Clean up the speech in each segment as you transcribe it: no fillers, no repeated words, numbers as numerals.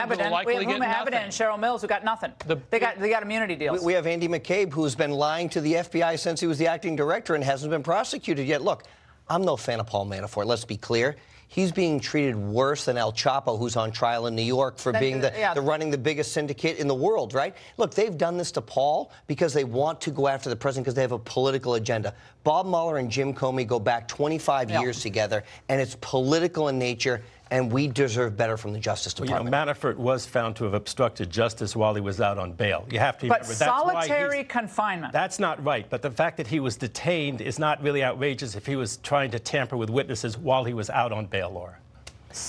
happens will likely get nothing. And Cheryl Mills, who got nothing. They got immunity deals. We have Andy McCabe, who's been lying to the FBI since he was the acting director and hasn't been prosecuted yet. Look, I'm no fan of Paul Manafort. Let's be clear. He's being treated worse than El Chapo, who's on trial in New York for being the running the biggest syndicate in the world, right? Look, they've done this to Paul because they want to go after the president because they have a political agenda. Bob Mueller and Jim Comey go back 25 years together, and it's political in nature, and we deserve better from the Justice Department. Well, Manafort was found to have obstructed justice while he was out on bail. You have to remember that's solitary confinement. That's not right. But the fact that he was detained is not really outrageous if he was trying to tamper with witnesses while he was out on bail, Laura.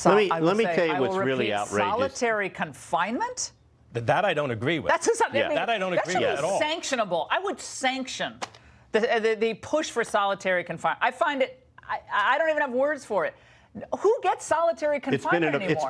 Let me tell you what's really outrageous. Solitary confinement? That I don't agree with. That I don't agree with at all. That's sanctionable. I would sanction the push for solitary confinement. I find it, I don't even have words for it. Who gets solitary confinement anymore? It's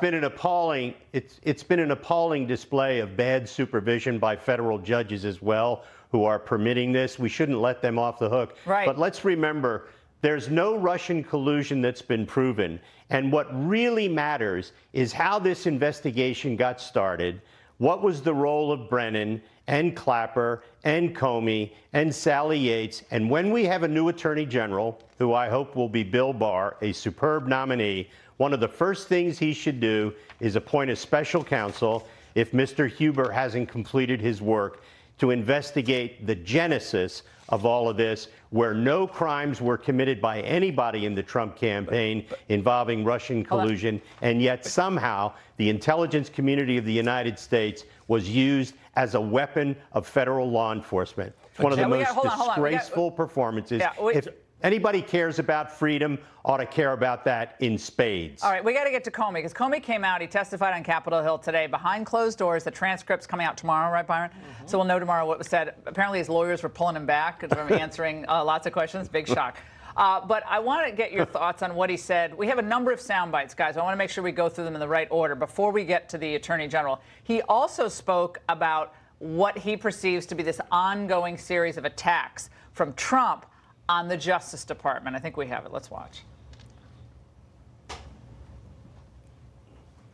been an appalling display of bad supervision by federal judges as well, who are permitting this. We shouldn't let them off the hook. Right. But let's remember, there's no Russian collusion that's been proven. And what really matters is how this investigation got started. What was the role of Brennan and Clapper and Comey and Sally Yates? And when we have a new attorney general, who I hope will be Bill Barr, a superb nominee, one of the first things he should do is appoint a special counsel, if Mr. Huber hasn't completed his work, to investigate the genesis of all of this, where no crimes were committed by anybody in the Trump campaign involving Russian collusion, and yet somehow the intelligence community of the United States was used as a weapon of federal law enforcement. It's one of the most disgraceful performances. If anybody cares about freedom, ought to care about that in spades. All right, we got to get to Comey, because Comey came out. He testified on Capitol Hill today behind closed doors. The transcript's coming out tomorrow, right, Byron? So we'll know tomorrow what was said. Apparently his lawyers were pulling him back from answering lots of questions. Big shock. But I want to get your thoughts on what he said. We have a number of sound bites, guys. I want to make sure we go through them in the right order before we get to the Attorney General. He also spoke about what he perceives to be this ongoing series of attacks from Trump on the Justice Department. I think we have it. Let's watch.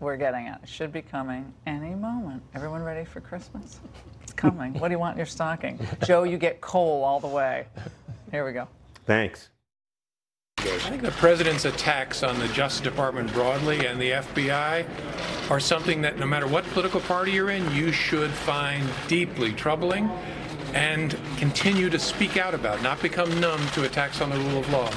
We're getting it. It should be coming any moment. Everyone ready for Christmas? It's coming. What do you want in your stocking? Joe, you get coal all the way. Here we go. Thanks. I think the president's attacks on the Justice Department broadly and the FBI are something that no matter what political party you're in, you should find deeply troubling and continue to speak out about, not become numb to attacks on the rule of law.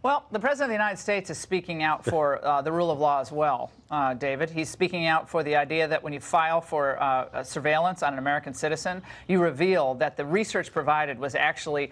Well, the President of the United States is speaking out for the rule of law as well, David. He's speaking out for the idea that when you file for surveillance on an American citizen, you reveal that the research provided was actually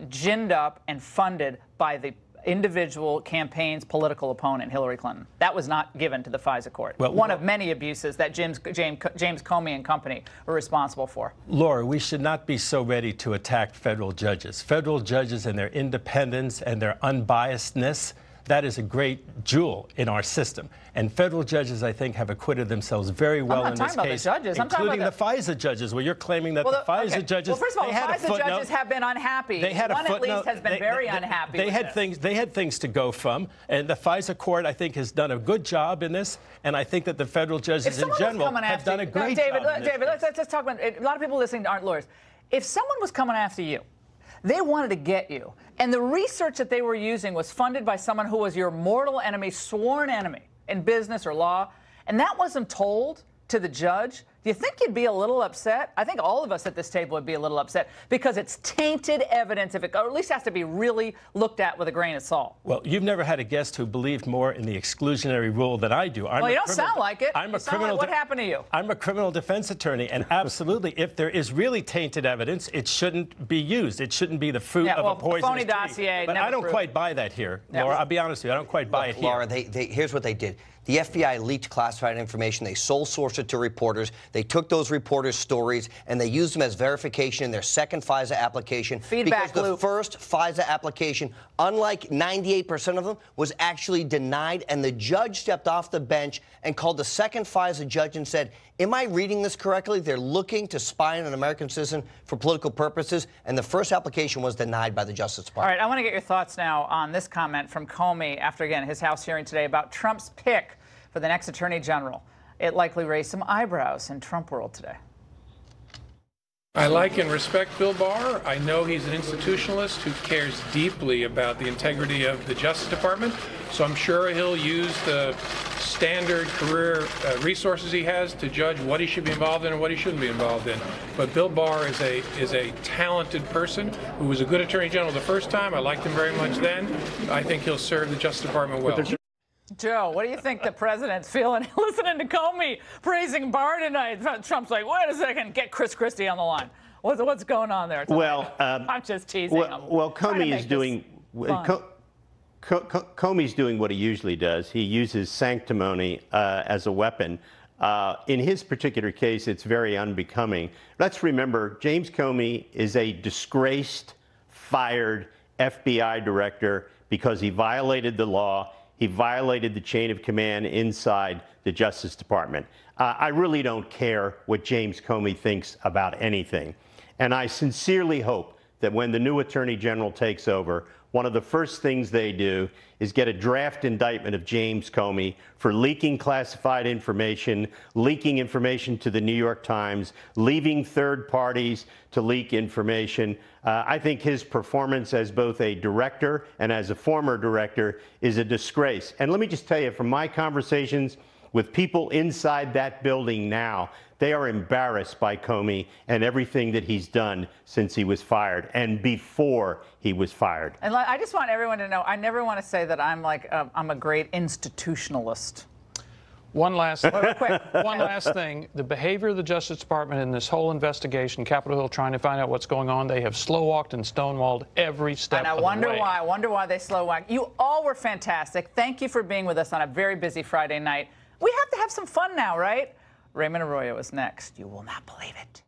ginned up and funded by the individual campaign's political opponent, Hillary Clinton. That was not given to the FISA court. Well, one of many abuses that James Comey and company were responsible for. Laura, we should not be so ready to attack federal judges. Federal judges and their independence and their unbiasedness, that is a great jewel in our system. And federal judges, I think, have acquitted themselves very well in this case, including the FISA judges, where you're claiming that the FISA judges... Well, first of all, FISA judges have been unhappy. One at least has been very unhappy. They had things to go from, and the FISA court, I think, has done a good job in this, and I think that the federal judges in general have done a great job. David, let's talk about it. A lot of people listening aren't lawyers. If someone was coming after you, they wanted to get you, and the research that they were using was funded by someone who was your mortal enemy, sworn enemy in business or law, and that wasn't told to the judge, do you think you'd be a little upset? I think all of us at this table would be a little upset because it's tainted evidence, or at least has to be really looked at with a grain of salt. Well, you've never had a guest who believed more in the exclusionary rule than I do. Well, you don't sound like it. What happened to you? I'm a criminal defense attorney, and absolutely, if there is really tainted evidence, it shouldn't be used. It shouldn't be the fruit of a poisonous phony dossier. But I don't quite buy that here, Laura. I'll be honest with you. I don't quite buy it here. Laura, here's what they did. The FBI leaked classified information. They sole sourced it to reporters. They took those reporters' stories and they used them as verification in their second FISA application. Feedback because the first FISA application, unlike 98% of them, was actually denied. And the judge stepped off the bench and called the second FISA judge and said, am I reading this correctly? They're looking to spy on an American citizen for political purposes. And the first application was denied by the Justice Department. All right, I want to get your thoughts now on this comment from Comey after, again, his House hearing today about Trump's pick for the next Attorney General. It likely raised some eyebrows in Trump world today. I like and respect Bill Barr. I know he's an institutionalist who cares deeply about the integrity of the Justice Department, so I'm sure he'll use the standard career resources he has to judge what he should be involved in and what he shouldn't be involved in. But Bill Barr is a talented person who was a good Attorney General the first time. I liked him very much then. I think he'll serve the Justice Department well. Joe, what do you think the president's feeling listening to Comey praising Barr tonight? Trump's like, wait a second, get Chris Christie on the line. What's going on there? Well, I'm just teasing him. Well, Comey is doing Comey's doing what he usually does. He uses sanctimony as a weapon. In his particular case, it's very unbecoming. Let's remember, James Comey is a disgraced, fired FBI director because he violated the law. He violated the chain of command inside the Justice Department. I really don't care what James Comey thinks about anything. And I sincerely hope that when the new Attorney General takes over, one of the first things they do is get a draft indictment of James Comey for leaking classified information, leaking information to the New York Times, leaving third parties to leak information. I think his performance as both a director and as a former director is a disgrace. And let me just tell you, from my conversations with people inside that building now, they are embarrassed by Comey and everything that he's done since he was fired and before he was fired. And I just want everyone to know, I never want to say that I'm a great institutionalist. One last thing. The behavior of the Justice Department in this whole investigation, Capitol Hill trying to find out what's going on, they have slow-walked and stonewalled every step of the way. And I wonder why they slow-walked. You all were fantastic. Thank you for being with us on a very busy Friday night. We have to have some fun now, right? Raymond Arroyo is next. You will not believe it.